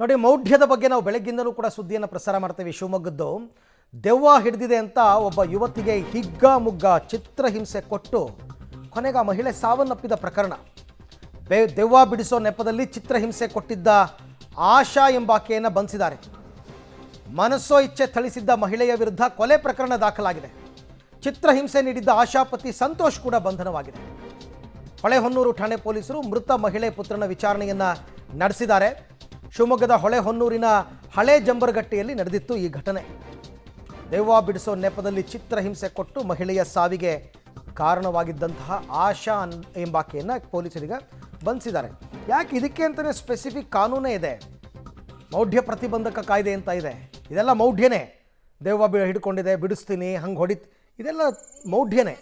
ನೋಡಿ, ಮೌಢ್ಯದ ಬಗ್ಗೆ ನಾವು ಬೆಳಗ್ಗಿಂದಲೂ ಕೂಡ ಸುದ್ದಿಯನ್ನು ಪ್ರಸಾರ ಮಾಡ್ತೇವೆ. ಶಿವಮೊಗ್ಗದ್ದು ದೆವ್ವ ಹಿಡಿದಿದೆ ಅಂತ ಒಬ್ಬ ಯುವತಿಗೆ ಹಿಗ್ಗಾಮುಗ್ಗ ಚಿತ್ರಹಿಂಸೆ ಕೊಟ್ಟು ಕೊನೆಗೆ ಆ ಮಹಿಳೆ ಸಾವನ್ನಪ್ಪಿದ ಪ್ರಕರಣ. ದೆವ್ವ ಬಿಡಿಸೋ ನೆಪದಲ್ಲಿ ಚಿತ್ರಹಿಂಸೆ ಕೊಟ್ಟಿದ್ದ ಆಶಾ ಎಂಬಾಕೆಯನ್ನು ಬಂಧಿಸಿದ್ದಾರೆ. ಮನಸ್ಸೋ ಇಚ್ಛೆ ಥಳಿಸಿದ್ದ ಮಹಿಳೆಯ ವಿರುದ್ಧ ಕೊಲೆ ಪ್ರಕರಣ ದಾಖಲಾಗಿದೆ. ಚಿತ್ರಹಿಂಸೆ ನೀಡಿದ್ದ ಆಶಾಪತಿ ಸಂತೋಷ್ ಕೂಡ ಬಂಧನವಾಗಿದೆ. ಹೊಳೆಹೊನ್ನೂರು ಠಾಣೆ ಪೊಲೀಸರು ಮೃತ ಮಹಿಳೆ ಪುತ್ರನ ವಿಚಾರಣೆಯನ್ನು ನಡೆಸಿದ್ದಾರೆ. ಶಿವಮೊಗ್ಗದ ಹೊಳೆಹೊನ್ನೂರಿನ ಹಳೆ ಜಂಬರಗಟ್ಟಿಯಲ್ಲಿ ನಡೆದಿತ್ತು ಈ ಘಟನೆ. ದೆವ್ವ ಬಿಡಿಸೋ ನೆಪದಲ್ಲಿ ಚಿತ್ರಹಿಂಸೆ ಕೊಟ್ಟು ಮಹಿಳೆಯ ಸಾವಿಗೆ ಕಾರಣವಾಗಿದ್ದಂತಹ ಆಶಾ ಎಂಬಾಕೆಯನ್ನು ಪೊಲೀಸರಿಗೆ ಬಂಧಿಸಿದ್ದಾರೆ. ಯಾಕೆ ಇದಕ್ಕೆ ಅಂತಲೇ ಸ್ಪೆಸಿಫಿಕ್ ಕಾನೂನೇ ಇದೆ, ಮೌಢ್ಯ ಪ್ರತಿಬಂಧಕ ಕಾಯ್ದೆ ಅಂತ ಇದೆ. ಇದೆಲ್ಲ ಮೌಢ್ಯನೇ. ದೆವ್ವ ಹಿಡ್ಕೊಂಡಿದೆ, ಬಿಡಿಸ್ತೀನಿ, ಹಂಗೆ ಇದೆಲ್ಲ ಮೌಢ್ಯನೇ.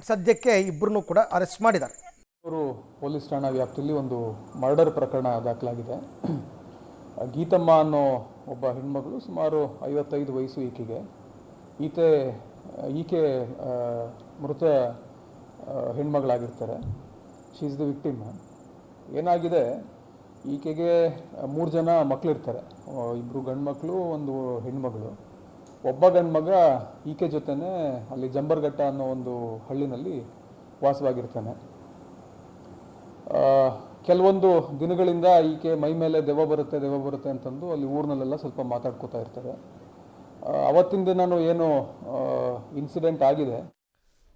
ಸದ್ಯಕ್ಕೆ ಇಬ್ಬರನ್ನೂ ಕೂಡ ಅರೆಸ್ಟ್ ಮಾಡಿದ್ದಾರೆ. ಪೊಲೀಸ್ ಠಾಣಾ ವ್ಯಾಪ್ತಿಯಲ್ಲಿ ಒಂದು ಮರ್ಡರ್ ಪ್ರಕರಣ ದಾಖಲಾಗಿದೆ. ಗೀತಮ್ಮ ಅನ್ನೋ ಒಬ್ಬ ಹೆಣ್ಮಗಳು, ಸುಮಾರು 55 ವಯಸ್ಸು ಈಕೆಗೆ. ಈಕೆ ಮೃತ ಹೆಣ್ಮಗಳಾಗಿರ್ತಾರೆ. She is the victim. ಏನಾಗಿದೆ, ಈಕೆಗೆ 3 ಜನ ಮಕ್ಕಳಿರ್ತಾರೆ. 2 ಗಂಡು ಮಕ್ಕಳು, 1 ಹೆಣ್ಮಗಳು. ಒಬ್ಬ ಗಂಡು ಮಗ ಈಕೆ ಜೊತೆನೇ ಅಲ್ಲಿ ಜಂಬರಘಟ್ಟ ಅನ್ನೋ ಒಂದು ಹಳ್ಳಿನಲ್ಲಿ ವಾಸವಾಗಿರ್ತಾನೆ. ಕೆಲವೊಂದು ದಿನಗಳಿಂದ ಈಕೆ ಮೈ ಮೇಲೆ ದೆವ್ವ ಬರುತ್ತೆ ಅಂತಂದು ಅಲ್ಲಿ ಊರಿನಲ್ಲೆಲ್ಲ ಸ್ವಲ್ಪ ಮಾತಾಡ್ಕೋತಾ ಇರ್ತಾರೆ. ಅವತ್ತಿನ ದಿನನೂ ಏನು ಇನ್ಸಿಡೆಂಟ್ ಆಗಿದೆ,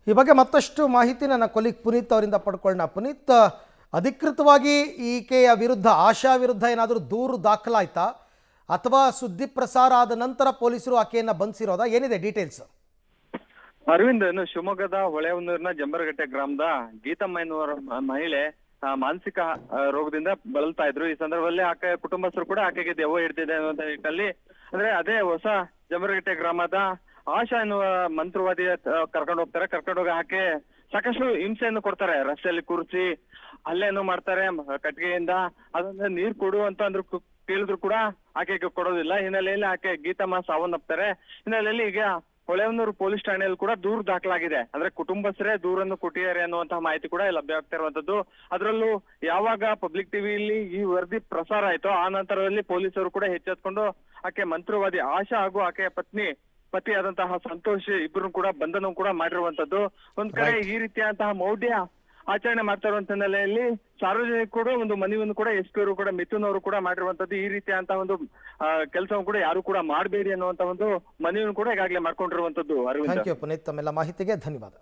ಈ ಬಗ್ಗೆ ಮತ್ತಷ್ಟು ಮಾಹಿತಿ ನನ್ನ ಕೊಲೀಗ್ ಪುನೀತ್ ಅವರಿಂದ ಪಡ್ಕೊಳ್ಳೋಣ. ಪುನೀತ್, ಅಧಿಕೃತವಾಗಿ ಈಕೆಯ ವಿರುದ್ಧ, ಆಶಾ ವಿರುದ್ಧ ಏನಾದರೂ ದೂರು ದಾಖಲಾಯ್ತಾ ಅಥವಾ ಸುದ್ದಿ ಪ್ರಸಾರ ಆದ ನಂತರ ಪೊಲೀಸರು ಆಕೆಯನ್ನು ಬಂಧಿಸಿರೋದಾ? ಏನಿದೆ ಡೀಟೇಲ್ಸ್? ಅರವಿಂದ್, ಶಿವಮೊಗ್ಗದ ಹೊಳೆಹೊನ್ನೂರಿನ ಜಂಬರಗಟ್ಟೆ ಗ್ರಾಮದ ಗೀತಮ್ಮ ಎನ್ನುವ ಮಹಿಳೆ ಮಾನಸಿಕ ರೋಗದಿಂದ ಬಳಲ್ತಾ ಇದ್ರು. ಈ ಸಂದರ್ಭದಲ್ಲಿ ಆಕೆ ಕುಟುಂಬಸ್ಥರು ಕೂಡ ಆಕೆಗೆ ದೆವ್ವ ಹಿಡಿದಿದೆ ಅನ್ನುವಂತ ನಿಟ್ಟಿನಲ್ಲಿ, ಅಂದ್ರೆ ಅದೇ ಹೊಸ ಜಂಬರಗಟ್ಟೆ ಗ್ರಾಮದ ಆಶಾ ಎನ್ನುವ ಮಂತ್ರವಾದಿ ಕರ್ಕೊಂಡೋಗಿ ಆಕೆ ಸಾಕಷ್ಟು ಹಿಂಸೆಯನ್ನು ಕೊಡ್ತಾರೆ. ರಸ್ತೆಯಲ್ಲಿ ಕೂರಿಸಿ ಹಲ್ಲೆಯನ್ನು ಮಾಡ್ತಾರೆ ಕಟ್ಟಿಗೆಯಿಂದ. ಅದನ್ನ ನೀರ್ ಕೊಡು ಅಂತ ಕೇಳಿದ್ರು ಕೂಡ ಆಕೆಗೆ ಕೊಡೋದಿಲ್ಲ. ಹಿನ್ನೆಲೆಯಲ್ಲಿ ಆಕೆ ಗೀತಮ್ಮ ಸಾವನ್ನಪ್ತಾರೆ. ಹಿನ್ನೆಲೆಯಲ್ಲಿ ಈಗ ಹೊಳೆಹೊನ್ನೂರು ಪೊಲೀಸ್ ಠಾಣೆಯಲ್ಲಿ ಕೂಡ ದೂರು ದಾಖಲಾಗಿದೆ. ಅಂದ್ರೆ ಕುಟುಂಬಸ್ಥರೇ ದೂರನ್ನು ಕೊಟ್ಟಿದ್ದಾರೆ ಅನ್ನುವಂತಹ ಮಾಹಿತಿ ಕೂಡ ಲಭ್ಯ ಆಗ್ತಾ ಇರುವಂತದ್ದು. ಅದರಲ್ಲೂ ಯಾವಾಗ ಪಬ್ಲಿಕ್ ಟಿವಿಯಲ್ಲಿ ಈ ವರದಿ ಪ್ರಸಾರ ಆಯ್ತೋ ಆ ನಂತರದಲ್ಲಿ ಪೊಲೀಸರು ಕೂಡ ಎಚ್ಚೆತ್ಕೊಂಡು ಆಕೆ ಮಂತ್ರವಾದಿ ಆಶಾ ಹಾಗೂ ಆಕೆಯ ಪತಿಯಾದಂತಹ ಸಂತೋಷ್ ಇಬ್ಬರು ಕೂಡ ಬಂಧನ ಕೂಡ ಮಾಡಿರುವಂತದ್ದು. ಒಂದ್ ಕಡೆ ಈ ರೀತಿಯಾದಂತಹ ಮೌಢ್ಯ ಆಚರಣೆ ಮಾಡ್ತಾ ಇರುವಂತ ಹಿನ್ನೆಲೆಯಲ್ಲಿ ಸಾರ್ವಜನಿಕರು ಒಂದು ಮನವಿಯನ್ನು ಕೂಡ ಎಸ್ ಪಿ ಅವರು ಕೂಡ ಮಿಥುನ್ ಅವರು ಕೂಡ ಮಾಡಿರುವಂತದ್ದು. ಈ ರೀತಿಯಾದಂತಹ ಒಂದು ಕೆಲಸವನ್ನು ಕೂಡ ಯಾರು ಕೂಡ ಮಾಡಬೇಡಿ ಅನ್ನುವಂತ ಒಂದು ಮನವಿಯನ್ನು ಕೂಡ ಈಗಾಗಲೇ ಮಾಡ್ಕೊಂಡಿರುವಂತದ್ದು. ಥ್ಯಾಂಕ್ ಯು ಪುನೀತ್, ತಮ್ಮೆಲ್ಲ ಮಾಹಿತಿಗೆ ಧನ್ಯವಾದ.